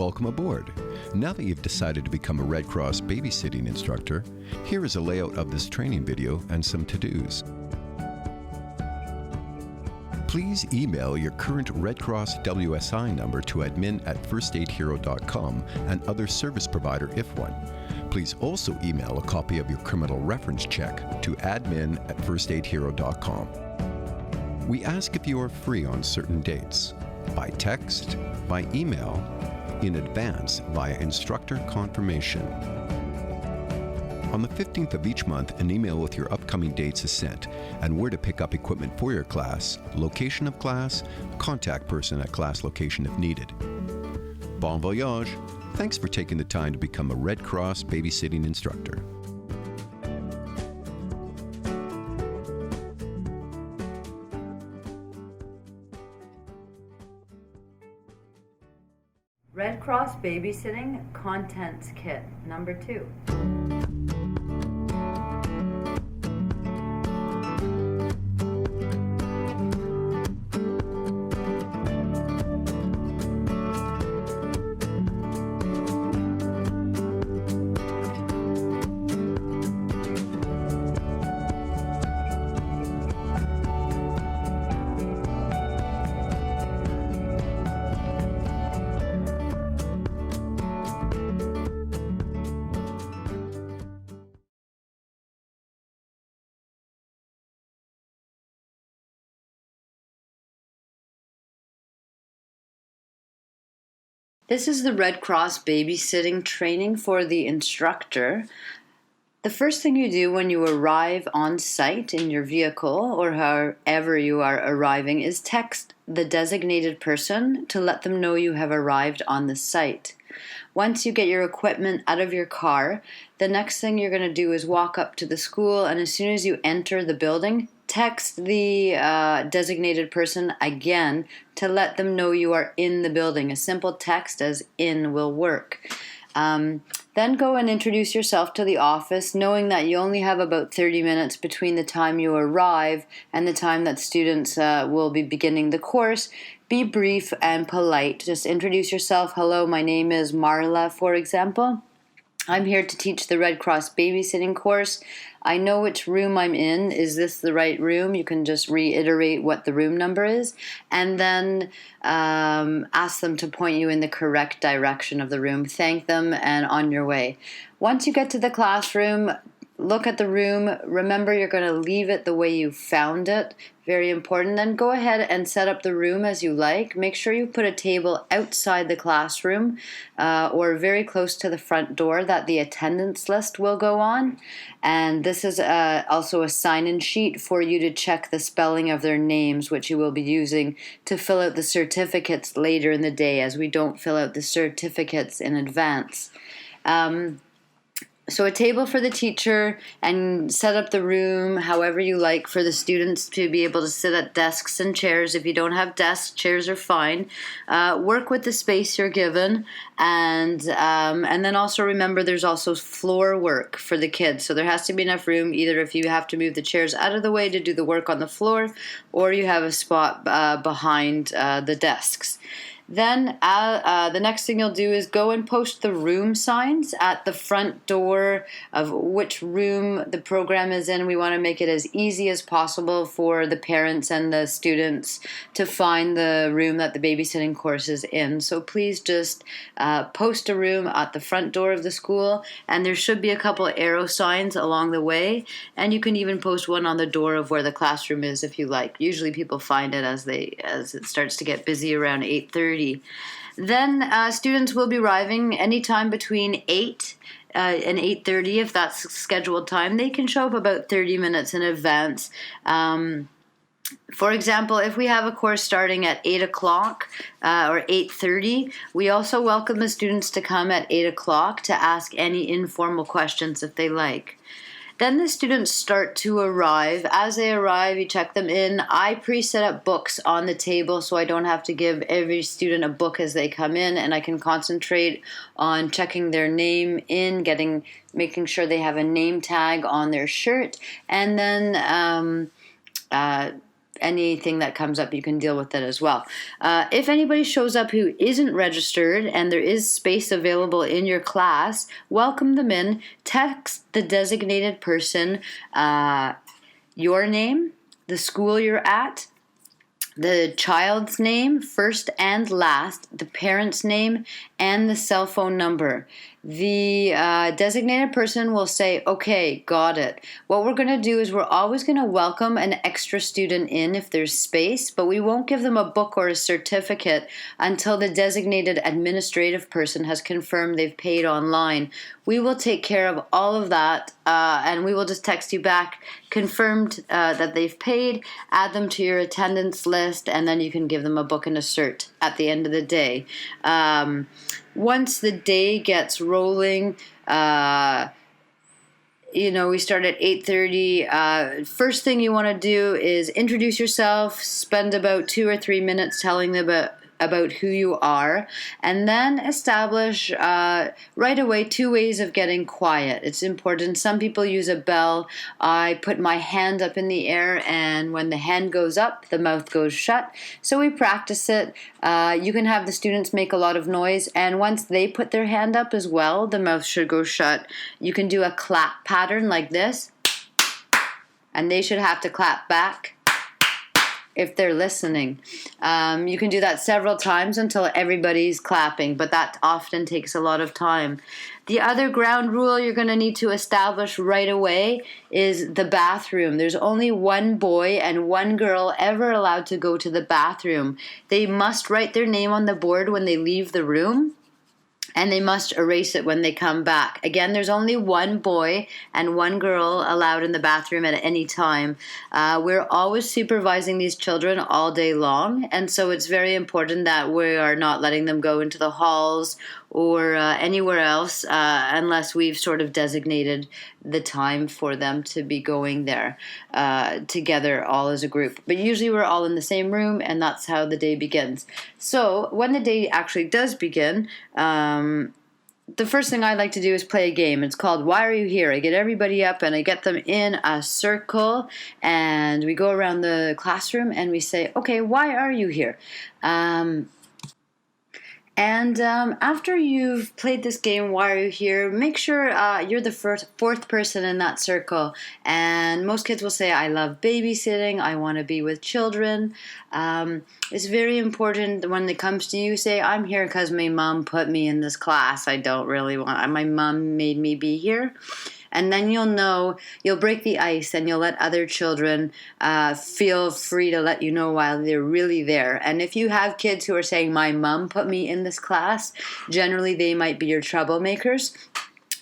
Welcome aboard. Now that you've decided to become a Red Cross babysitting instructor, here is a layout of this training video and some to-dos. Please email your current Red Cross WSI number to admin@firstaidhero.com and other service provider if one. Please also email a copy of your criminal reference check to admin@firstaidhero.com. We ask if you are free on certain dates, by text, by email, in advance via instructor confirmation. On the 15th of each month, an email with your upcoming dates is sent and where to pick up equipment for your class, location of class, contact person at class location if needed. Bon voyage! Thanks for taking the time to become a Red Cross babysitting instructor. Red Cross Babysitting Contents Kit number 2. This is the Red Cross babysitting training for the instructor. The first thing you do when you arrive on site in your vehicle or however you are arriving is text the designated person to let them know you have arrived on the site. Once you get your equipment out of your car, the next thing you're going to do is walk up to the school, and as soon as you enter the building, text the designated person again to let them know you are in the building. A simple text as "in" will work. Then go and introduce yourself to the office, knowing that you only have about 30 minutes between the time you arrive and the time that students will be beginning the course. Be brief and polite. Just introduce yourself. Hello, my name is Marla, for example. I'm here to teach the Red Cross babysitting course. I know which room I'm in. Is this the right room? You can just reiterate what the room number is, and then ask them to point you in the correct direction of the room. Thank them, and on your way. Once you get to the classroom, look at the room. Remember, you're going to leave it the way you found it. Very important. Then go ahead and set up the room as you like. Make sure you put a table outside the classroom or very close to the front door that the attendance list will go on. And this is also a sign-in sheet for you to check the spelling of their names, which you will be using to fill out the certificates later in the day, as we don't fill out the certificates in advance. So a table for the teacher, and set up the room however you like for the students to be able to sit at desks and chairs. If you don't have desks, chairs are fine. Work with the space you're given, and then also remember there's also floor work for the kids. So there has to be enough room, either if you have to move the chairs out of the way to do the work on the floor, or you have a spot behind the desks. Then the next thing you'll do is go and post the room signs at the front door of which room the program is in. We want to make it as easy as possible for the parents and the students to find the room that the babysitting course is in. So please just post a room at the front door of the school, and there should be a couple arrow signs along the way, and you can even post one on the door of where the classroom is if you like. Usually people find it as it starts to get busy around 8:30. Then students will be arriving anytime between 8 and 8:30 if that's scheduled time. They can show up about 30 minutes in advance. For example, if we have a course starting at 8 o'clock or 8:30, we also welcome the students to come at 8 o'clock to ask any informal questions if they like. Then the students start to arrive. As they arrive, you check them in. I pre-set up books on the table so I don't have to give every student a book as they come in, and I can concentrate on checking their name in, making sure they have a name tag on their shirt, and then anything that comes up, you can deal with it as well. If anybody shows up who isn't registered and there is space available in your class, welcome them in. Text the designated person your name, the school you're at, the child's name, first and last, the parent's name, and the cell phone number. The designated person will say, okay, got it. What we're going to do is we're always going to welcome an extra student in if there's space, but we won't give them a book or a certificate until the designated administrative person has confirmed they've paid online. We will take care of all of that, and we will just text you back, confirmed that they've paid, add them to your attendance list, and then you can give them a book and a cert at the end of the day. Once the day gets rolling, we start at 8:30. First thing you want to do is introduce yourself, spend about 2 or 3 minutes telling them about who you are, and then establish right away 2 ways of getting quiet. It's important. Some people use a bell. I put my hand up in the air, and when the hand goes up, the mouth goes shut. So we practice it. You can have the students make a lot of noise, and once they put their hand up as well, the mouth should go shut. You can do a clap pattern like this, and they should have to clap back if they're listening. You can do that several times until everybody's clapping, but that often takes a lot of time. The other ground rule you're going to need to establish right away is the bathroom. There's only one boy and one girl ever allowed to go to the bathroom. They must write their name on the board when they leave the room, and they must erase it when they come back. Again, there's only one boy and one girl allowed in the bathroom at any time. We're always supervising these children all day long, and so it's very important that we are not letting them go into the halls or anywhere else unless we've sort of designated the time for them to be going there together all as a group. But usually we're all in the same room, and that's how the day begins. So when the day actually does begin, the first thing I like to do is play a game. It's called Why Are You Here? I get everybody up and I get them in a circle, and we go around the classroom and we say, okay, why are you here? After you've played this game, Why Are You Here? Make sure you're the fourth person in that circle. And most kids will say, I love babysitting. I want to be with children. It's very important when it comes to you, say, I'm here because my mom put me in this class. I don't really want, my mom made me be here. And then you'll break the ice and you'll let other children feel free to let you know while they're really there. And if you have kids who are saying, my mom put me in this class, generally they might be your troublemakers.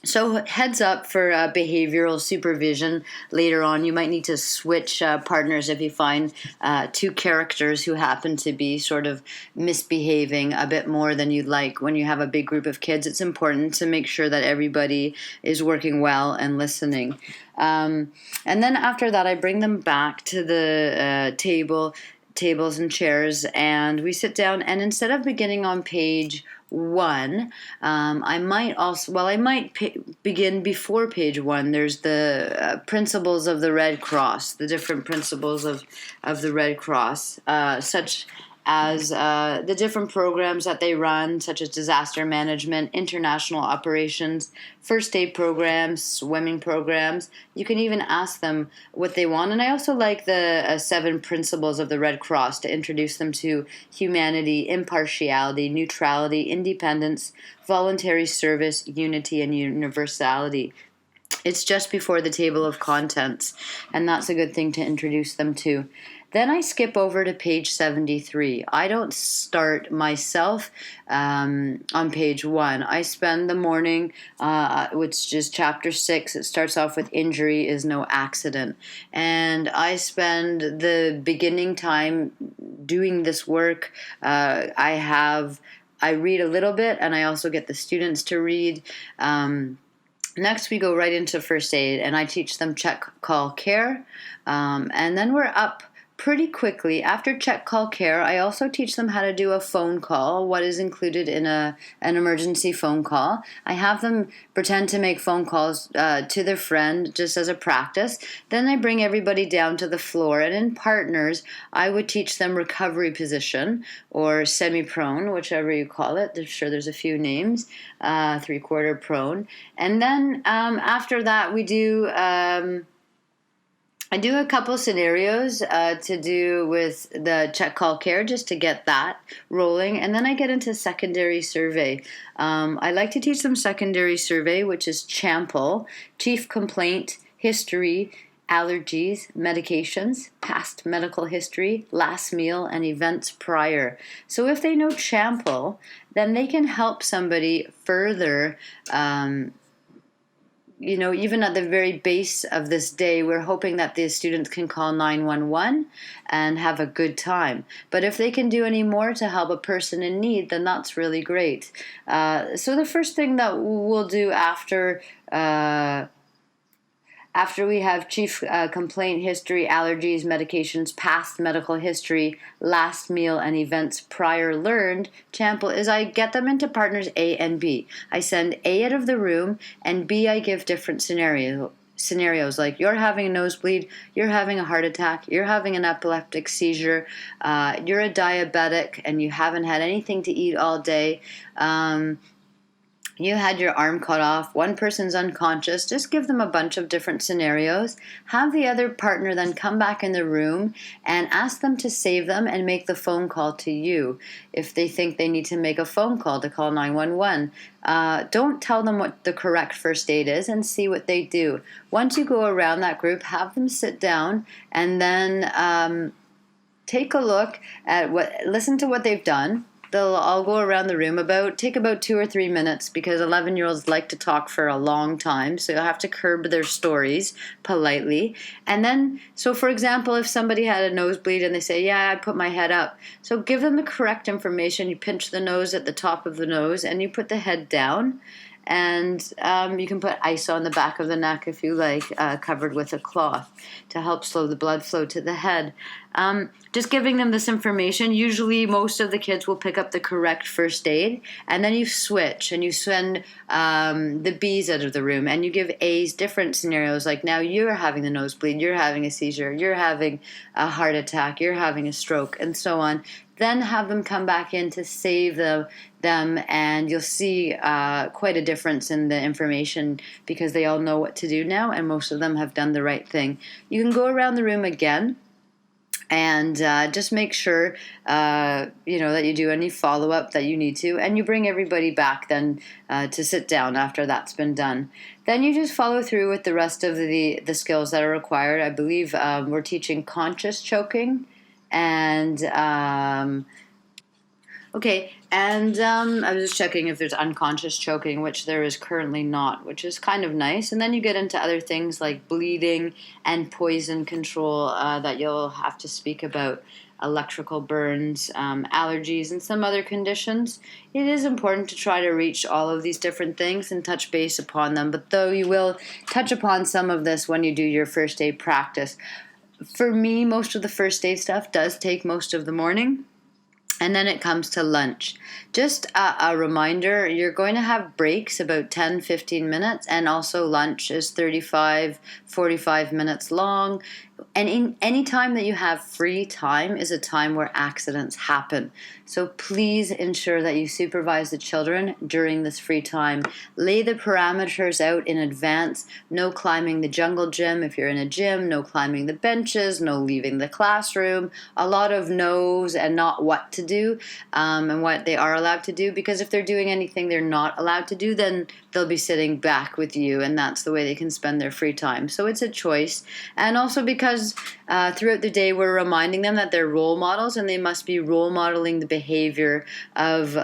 So heads up for behavioral supervision later on. You might need to switch partners if you find 2 characters who happen to be sort of misbehaving a bit more than you'd like. When you have a big group of kids, it's important to make sure that everybody is working well and listening. And then after that, I bring them back to the tables and chairs, and we sit down, and instead of beginning on page 1, I might begin before page 1. There's the principles of the Red Cross, the different principles of the Red Cross, such as the different programs that they run, such as disaster management, international operations, first aid programs, swimming programs. You can even ask them what they want. And I also like the 7 principles of the Red Cross to introduce them to humanity, impartiality, neutrality, independence, voluntary service, unity, and universality. It's just before the table of contents, and that's a good thing to introduce them to. Then I skip over to page 73. I don't start myself on page 1. I spend the morning, which is chapter 6. It starts off with injury is no accident. And I spend the beginning time doing this work. I read a little bit, and I also get the students to read. Next, we go right into first aid, and I teach them check, call, care. And then we're up pretty quickly. After check, call, care, I also teach them how to do a phone call, what is included in an emergency phone call. I have them pretend to make phone calls to their friend just as a practice. Then I bring everybody down to the floor, and in partners, I would teach them recovery position or semi-prone, whichever you call it. I'm sure there's a few names, three-quarter prone. And then after that, I do a couple scenarios to do with the check, call, care, just to get that rolling. And then I get into secondary survey. I like to teach them secondary survey, which is CHAMPL, chief complaint, history, allergies, medications, past medical history, last meal, and events prior. So if they know CHAMPL, then they can help somebody further. Even at the very base of this day, we're hoping that the students can call 911 and have a good time. But if they can do any more to help a person in need, then that's really great. So the first thing that we'll do after we have chief complaint history, allergies, medications, past medical history, last meal, and events prior learned, CHAMPL, is I get them into partners A and B. I send A out of the room, and B I give different scenarios like you're having a nosebleed, you're having a heart attack, you're having an epileptic seizure, you're a diabetic, and you haven't had anything to eat all day. You had your arm cut off, one person's unconscious. Just give them a bunch of different scenarios. Have the other partner then come back in the room and ask them to save them and make the phone call to you if they think they need to make a phone call to call 911. Don't tell them what the correct first aid is and see what they do. Once you go around that group, have them sit down and then take a look at listen to what they've done. They'll all go around the room take about 2 or 3 minutes because 11-year-olds like to talk for a long time, so you'll have to curb their stories politely. And then, so for example, if somebody had a nosebleed and they say, yeah, I put my head up. So give them the correct information. You pinch the nose at the top of the nose and you put the head down. And you can put ice on the back of the neck if you like, covered with a cloth to help slow the blood flow to the head. Just giving them this information. Usually most of the kids will pick up the correct first aid, and then you switch and you send the B's out of the room and you give A's different scenarios, like now you're having the nosebleed, you're having a seizure, you're having a heart attack, you're having a stroke, and so on. Then have them come back in to save them, and you'll see quite a difference in the information because they all know what to do now, and most of them have done the right thing. You can go around the room again and just make sure that you do any follow-up that you need to, and you bring everybody back then to sit down after that's been done. Then you just follow through with the rest of the skills that are required. I believe we're teaching conscious choking, and I was just checking if there's unconscious choking, which there is currently not, which is kind of nice. And then you get into other things like bleeding and poison control that you'll have to speak about, electrical burns, allergies, and some other conditions. It is important to try to reach all of these different things and touch base upon them, but though you will touch upon some of this when you do your first aid practice. For me, most of the first aid stuff does take most of the morning. And then it comes to lunch. Just a reminder, you're going to have breaks about 10-15 minutes, and also lunch is 35-45 minutes long. And in any time that you have free time is a time where accidents happen. So please ensure that you supervise the children during this free time. Lay the parameters out in advance. No climbing the jungle gym if you're in a gym. No climbing the benches. No leaving the classroom. A lot of no's and not what to do and what they are allowed to do. Because if they're doing anything they're not allowed to do, then they'll be sitting back with you, and that's the way they can spend their free time. So it's a choice. And also because throughout the day we're reminding them that they're role models, and they must be role modeling the behavior of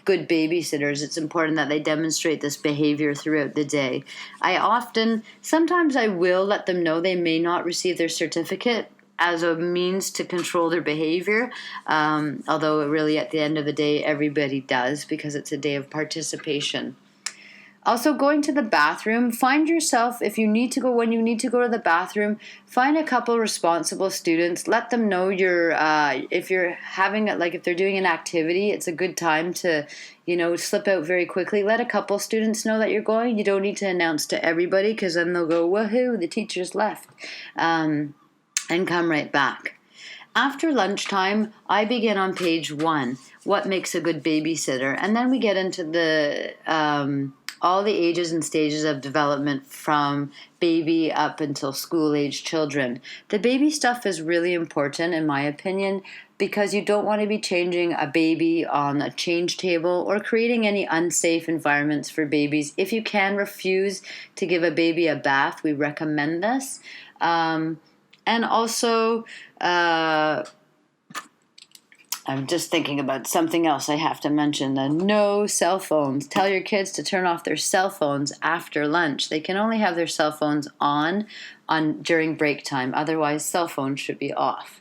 good babysitters. It's important that they demonstrate this behavior throughout the day. Sometimes I will let them know they may not receive their certificate as a means to control their behavior, although really at the end of the day everybody does, because it's a day of participation. Also, going to the bathroom, find yourself, if you need to go, when you need to go to the bathroom, find a couple responsible students. Let them know if you're having, like if they're doing an activity, it's a good time to, slip out very quickly. Let a couple students know that you're going. You don't need to announce to everybody because then they'll go, woohoo, the teacher's left, and come right back. After lunchtime, I begin on page 1, what makes a good babysitter, and then we get into the all the ages and stages of development from baby up until school-age children. The baby stuff is really important, in my opinion, because you don't want to be changing a baby on a change table or creating any unsafe environments for babies. If you can refuse to give a baby a bath, we recommend this. And also, I'm just thinking about something else I have to mention. No cell phones. Tell your kids to turn off their cell phones after lunch. They can only have their cell phones on during break time. Otherwise, cell phones should be off.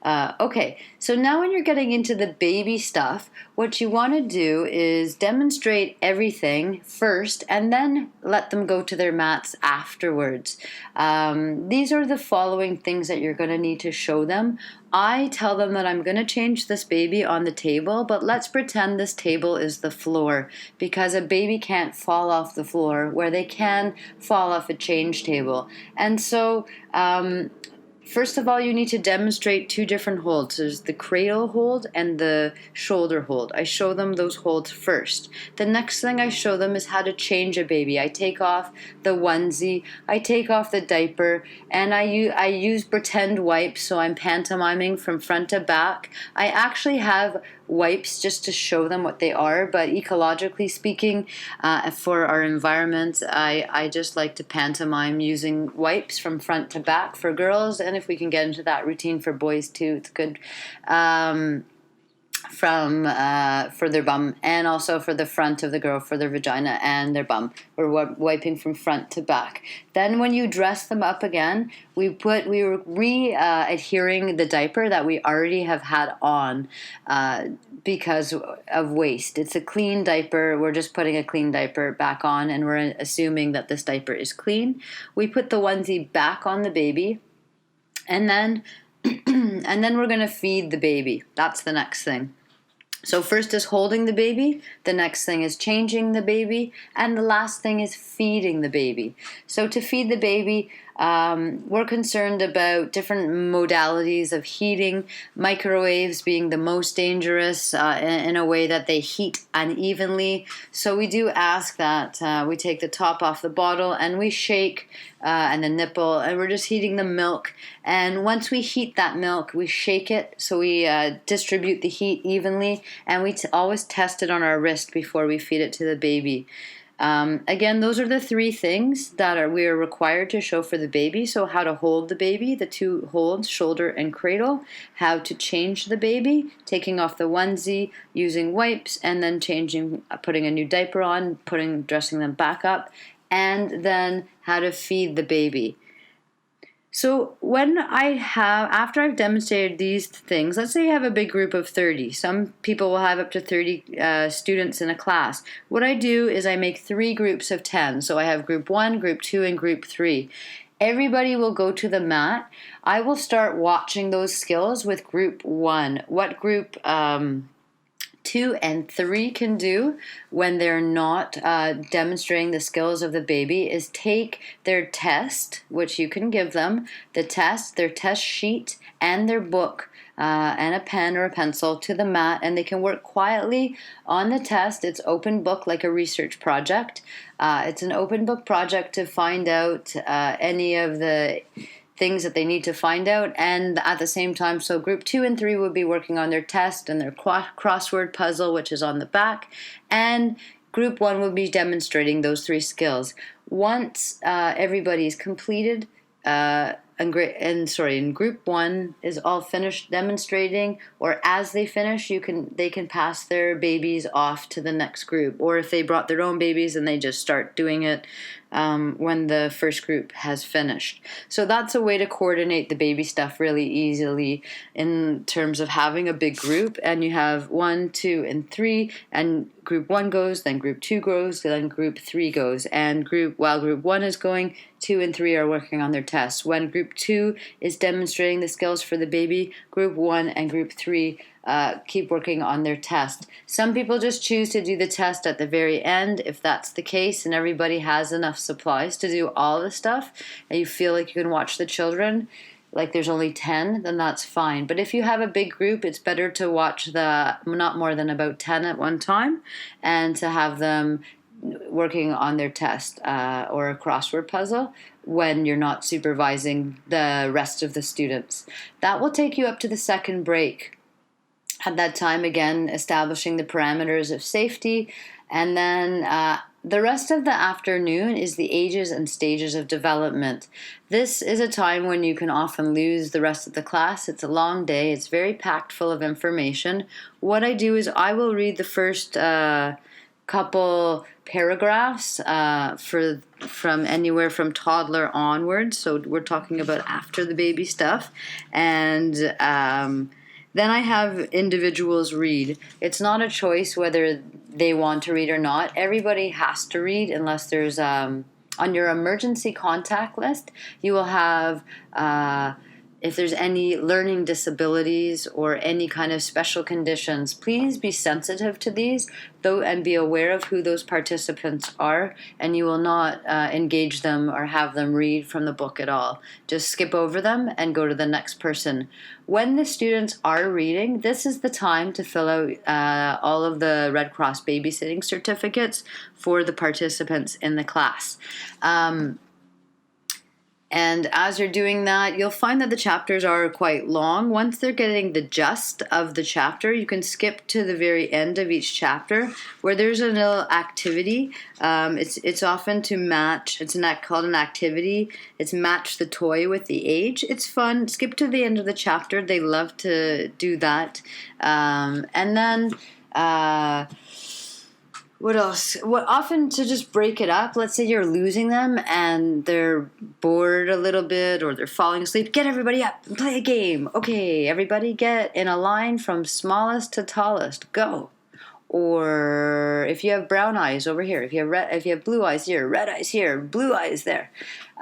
Okay, so now when you're getting into the baby stuff, what you want to do is demonstrate everything first and then let them go to their mats afterwards. These are the following things that you're going to need to show them. I tell them that I'm going to change this baby on the table, but let's pretend this table is the floor, because a baby can't fall off the floor where they can fall off a change table. And so, first of all, you need to demonstrate 2 different holds. There's the cradle hold and the shoulder hold. I show them those holds first. The next thing I show them is how to change a baby. I take off the onesie, I take off the diaper, and I use pretend wipes, so I'm pantomiming from front to back. I actually have wipes just to show them what they are, but ecologically speaking, for our environment, I just like to pantomime using wipes from front to back for girls, and if we can get into that routine for boys too, it's good. For their bum, and also for the front of the girl, for their vagina and their bum. We're wiping from front to back. Then when you dress them up again, we were adhering the diaper that we already have had on because of waste. It's a clean diaper. We're just putting a clean diaper back on, and we're assuming that this diaper is clean. We put the onesie back on the baby, and then we're going to feed the baby. That's the next thing. So first is holding the baby, the next thing is changing the baby, and the last thing is feeding the baby. So to feed the baby, we're concerned about different modalities of heating, microwaves being the most dangerous in a way that they heat unevenly. So we do ask that we take the top off the bottle and we shake and the nipple, and we're just heating the milk. And once we heat that milk, we shake it, so we distribute the heat evenly, and we always test it on our wrist before we feed it to the baby. Again, those are the 3 things that we are required to show for the baby. So how to hold the baby, the 2 holds, shoulder and cradle, how to change the baby, taking off the onesie, using wipes, and then putting a new diaper on, dressing them back up, and then how to feed the baby. So after I've demonstrated these things, let's say you have a big group of 30. Some people will have up to 30 students in a class. What I do is I make 3 groups of 10. So I have group 1, group 2, and group 3. Everybody will go to the mat. I will start watching those skills with group 1. What group 2 and 3 can do when they're not demonstrating the skills of the baby is take their test, which you can give them, their test sheet, and their book and a pen or a pencil to the mat, and they can work quietly on the test. It's open book, like a research project. It's an open book project to find out any of the things that they need to find out, and at the same time, so group 2 and 3 would be working on their test and their crossword puzzle, which is on the back, and group 1 would be demonstrating those 3 skills. Once everybody's completed, and group 1 is all finished demonstrating, or as they finish, they can pass their babies off to the next group, or if they brought their own babies and they just start doing it when the first group has finished. So that's a way to coordinate the baby stuff really easily in terms of having a big group, and you have 1, 2, and 3, and group 1 goes, then group 2 goes, then group 3 goes, and while group 1 is going, 2 and 3 are working on their tests. When group 2 is demonstrating the skills for the baby, group 1 and group 3 keep working on their test. Some people just choose to do the test at the very end. If that's the case and everybody has enough supplies to do all the stuff and you feel like you can watch the children, like there's only 10, then that's fine. But if you have a big group, it's better to watch not more than about 10 at one time, and to have them working on their test or a crossword puzzle when you're not supervising the rest of the students. That will take you up to the second break. At that time, again, establishing the parameters of safety, and then the rest of the afternoon is the ages and stages of development. This is a time when you can often lose the rest of the class. It's a long day. It's very packed full of information. What I do is I will read the first couple paragraphs from anywhere from toddler onwards. So we're talking about after the baby stuff. And then I have individuals read. It's not a choice whether they want to read or not. Everybody has to read unless there's, on your emergency contact list, you will have, if there's any learning disabilities or any kind of special conditions, please be sensitive to these and be aware of who those participants are, and you will not engage them or have them read from the book at all. Just skip over them and go to the next person. When the students are reading, this is the time to fill out all of the Red Cross babysitting certificates for the participants in the class. And as you're doing that, you'll find that the chapters are quite long. Once they're getting the gist of the chapter, you can skip to the very end of each chapter where there's a little activity. It's often to match. It's called an activity. It's match the toy with the age. It's fun. Skip to the end of the chapter. They love to do that. And then... what else? Often to just break it up. Let's say you're losing them and they're bored a little bit or they're falling asleep. Get everybody up and play a game. Okay, everybody get in a line from smallest to tallest. Go. Or if you have brown eyes over here, if you have blue eyes here, red eyes here, blue eyes there.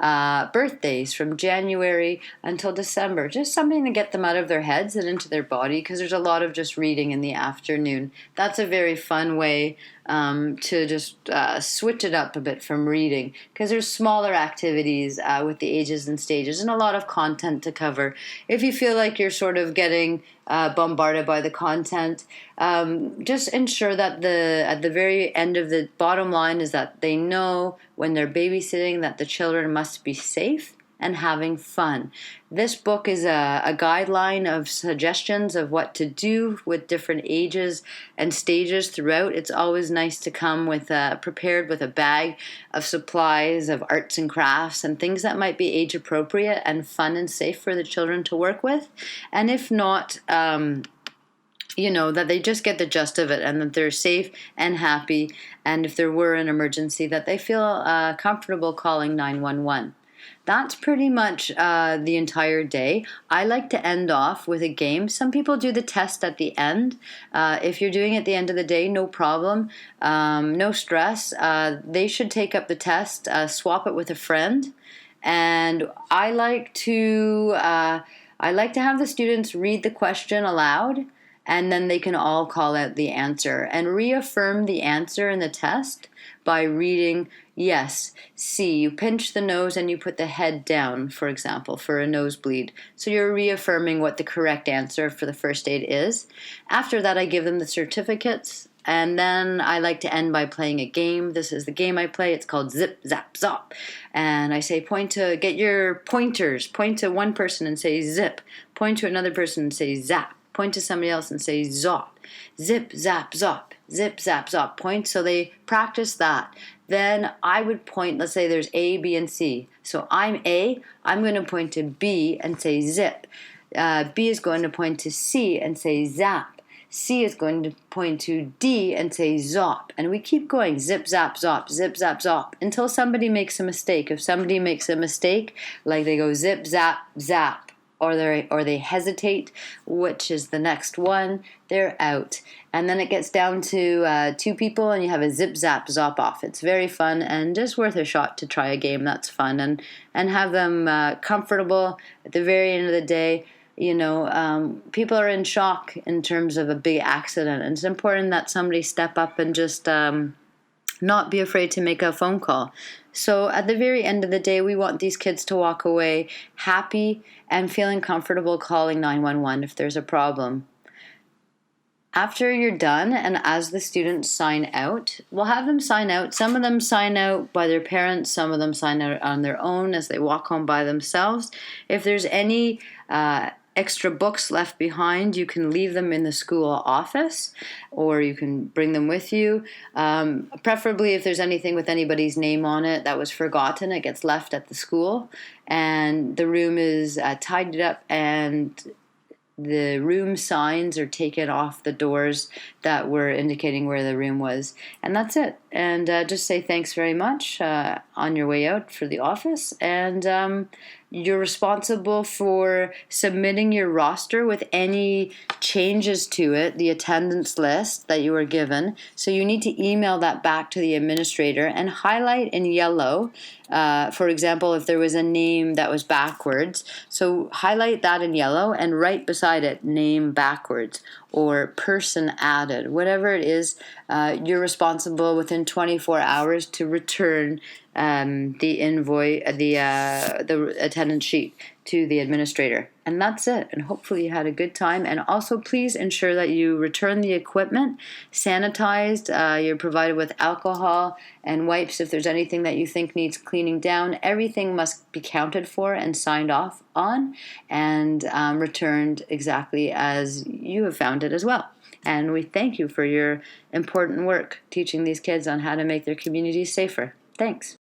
Birthdays from January until December. Just something to get them out of their heads and into their body, because there's a lot of just reading in the afternoon. That's a very fun way to just switch it up a bit from reading, because there's smaller activities with the ages and stages and a lot of content to cover. If you feel like you're sort of getting bombarded by the content, just ensure that at the very end of the bottom line is that they know when they're babysitting that the children must be safe and having fun. This book is a guideline of suggestions of what to do with different ages and stages throughout. It's always nice to come with prepared with a bag of supplies of arts and crafts and things that might be age appropriate and fun and safe for the children to work with. And if not, that they just get the gist of it and that they're safe and happy. And if there were an emergency, that they feel comfortable calling 911. That's pretty much the entire day. I like to end off with a game. Some people do the test at the end. If you're doing it at the end of the day, no problem. No stress. They should take up the test, swap it with a friend. And I like to have the students read the question aloud, and then they can all call out the answer and reaffirm the answer in the test by reading yes, C. You pinch the nose and you put the head down, for example, for a nosebleed. So you're reaffirming what the correct answer for the first aid is. After that, I give them the certificates, and then I like to end by playing a game. This is the game I play. It's called Zip, Zap, Zop. And I say get your pointers. Point to one person and say zip. Point to another person and say zap. Point to somebody else and say zop. Zip, zap, zop. Zip, zap, zop. Point. So they practice that. Then I would point, let's say there's A, B, and C. So I'm A. I'm going to point to B and say zip. B is going to point to C and say zap. C is going to point to D and say zop. And we keep going, zip, zap, zop, zip, zap, zop, until somebody makes a mistake. If somebody makes a mistake, like they go zip, zap, zap, or they hesitate, which is the next one, they're out. And then it gets down to 2 people, and you have a zip, zap, zop off. It's very fun and just worth a shot to try a game that's fun and have them comfortable at the very end of the day. People are in shock in terms of a big accident, and it's important that somebody step up and just not be afraid to make a phone call. So at the very end of the day, we want these kids to walk away happy and feeling comfortable calling 911 if there's a problem. After you're done, and as the students sign out, we'll have them sign out. Some of them sign out by their parents, some of them sign out on their own as they walk home by themselves. If there's any extra books left behind, you can leave them in the school office, or you can bring them with you. Preferably if there's anything with anybody's name on it that was forgotten, it gets left at the school, and the room is tidied up, and the room signs are taken off the doors that were indicating where the room was. And that's it. And just say thanks very much on your way out for the office. And you're responsible for submitting your roster with any changes to it, the attendance list that you were given. So you need to email that back to the administrator and highlight in yellow. For example, if there was a name that was backwards, so highlight that in yellow and right beside it, name backwards or person added. Whatever it is, you're responsible within 24 hours to return the invoice, the attendance sheet to the administrator. And that's it. And hopefully you had a good time. And also please ensure that you return the equipment sanitized. You're provided with alcohol and wipes if there's anything that you think needs cleaning down. Everything must be counted for and signed off on and returned exactly as you have found it as well. And we thank you for your important work teaching these kids on how to make their communities safer. Thanks.